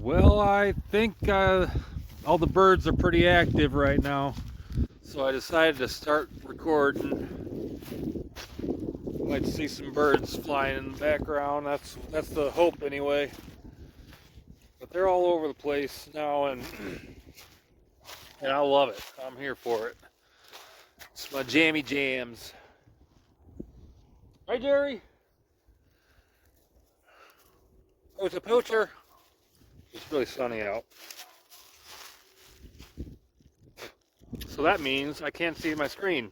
Well, I think all the birds are pretty active right now, so I decided to start recording. You might see some birds flying in the background. That's the hope anyway. But they're all over the place now, and I love it. I'm here for it. It's my jammy jams. Hi, Jerry. Oh, it's a poacher. It's really sunny out. So that means I can't see my screen.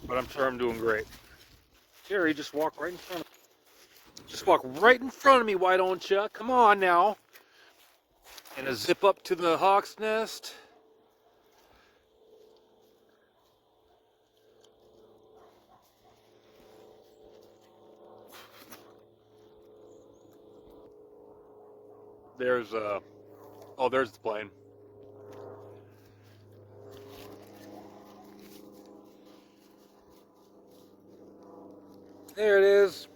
But I'm sure I'm doing great. Jerry, just walk right in front of me. Just walk right in front of me, why don't you? Come on now. And a zip up to the hawk's nest. There's oh, there's the plane. There it is.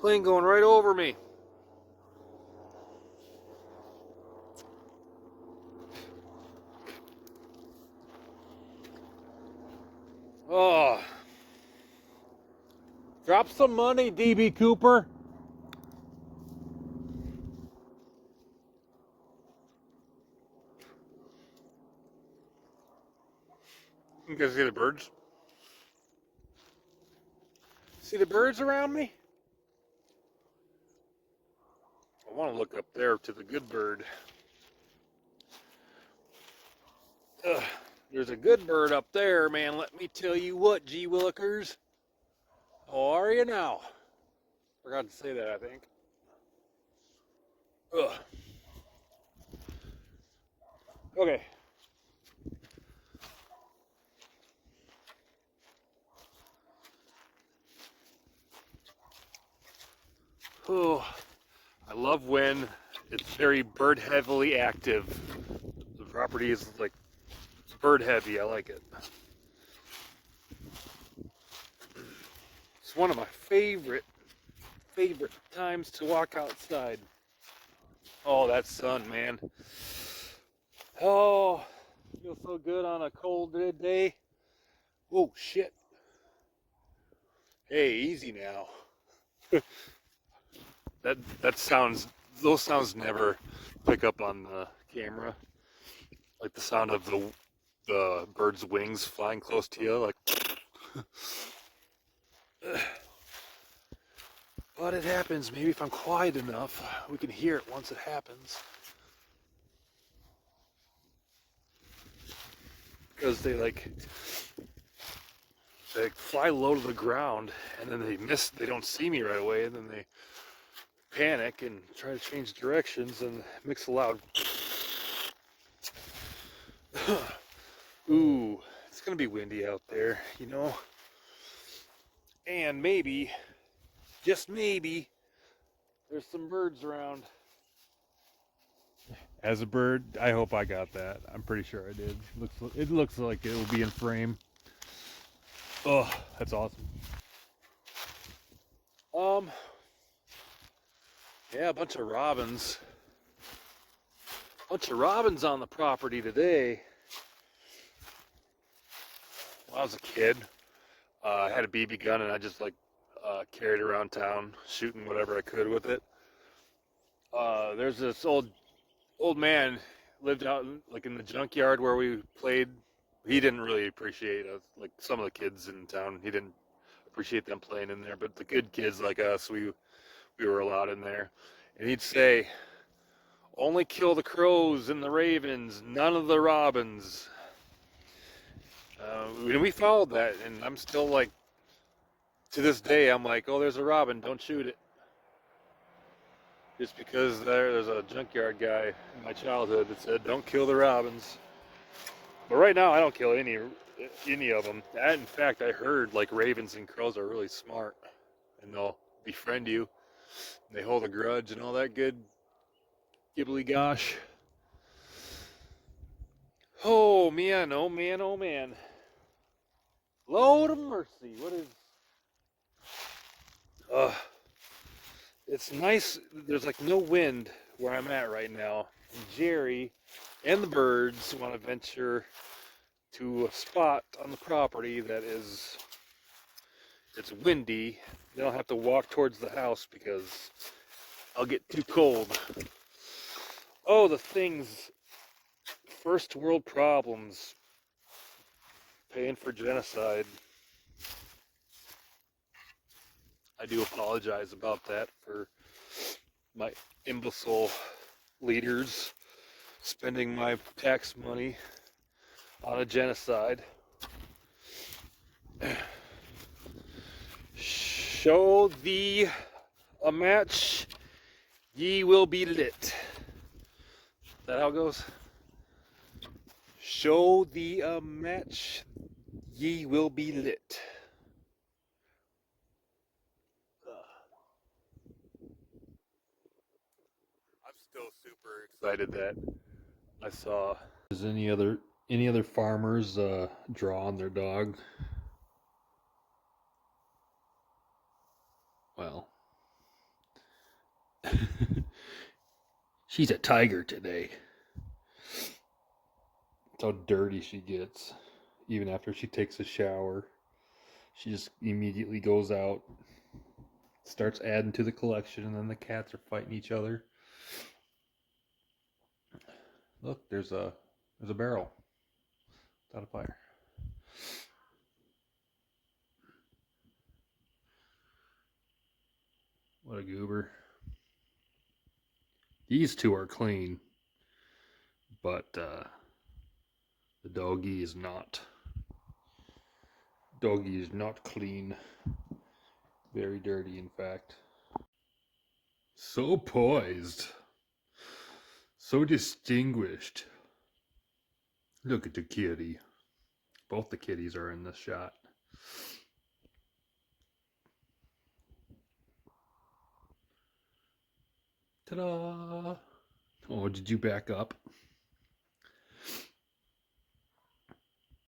Plane going right over me. Oh. Drop some money, DB Cooper. You guys see the birds? See the birds around me? I want to look up there to the good bird. Ugh, there's a good bird up there, man. Let me tell you what, G Willikers. How are you now? Forgot to say that, I think. Ugh. Okay. Oh, I love when it's very bird heavily active. The property is like bird heavy. I like it. It's one of my favorite times to walk outside. Oh, that sun, man. Oh, feels so good on a cold day. Oh shit. Hey, easy now. That sounds, those sounds never pick up on the camera. Like the sound of the bird's wings flying close to you, like. But it happens. Maybe if I'm quiet enough, we can hear it once it happens. Because they fly low to the ground, and then they don't see me right away, and then they panic and try to change directions and mix a loud. Ooh, it's gonna be windy out there, you know. And maybe, just maybe, there's some birds around. As a bird, I hope I got that. I'm pretty sure I did. It looks like it will be in frame. Oh, that's awesome. Yeah, a bunch of robins. Bunch of robins on the property today. When I was a kid, I had a BB gun and I just carried it around town, shooting whatever I could with it. There's this old man lived out in the junkyard where we played. He didn't really appreciate us, like some of the kids in town. He didn't appreciate them playing in there, but the good kids like us, we were allowed in there. And he'd say, "Only kill the crows and the ravens, none of the robins." And we followed that, and I'm still like, to this day, I'm like, "Oh, there's a robin, don't shoot it." Just because there's a junkyard guy in my childhood that said, "Don't kill the robins." But right now, I don't kill any of them. In fact, I heard like ravens and crows are really smart, and they'll befriend you. They hold a grudge and all that good gibbly gosh. Oh man, oh man, oh man. Lord of mercy, what is? it's nice. There's like no wind where I'm at right now. And Jerry and the birds want to venture to a spot on the property that is it's windy. They don't have to walk towards the house because I'll get too cold. Oh, the things, first world problems, paying for genocide. I do apologize about that for my imbecile leaders spending my tax money on a genocide. Show thee a match, ye will be lit. Is that how it goes? Show thee a match, ye will be lit. I'm still super excited that I saw. Does any other farmers draw on their dog? Well, she's a tiger today. That's how dirty she gets. Even after she takes a shower, she just immediately goes out, starts adding to the collection, and then the cats are fighting each other. Look, there's a barrel. It's out of fire. What a goober. These two are clean, but the doggy is not. Doggy is not clean. Very dirty, in fact. So poised. So distinguished. Look at the kitty. Both the kitties are in this shot. Ta-da! Oh, did you back up?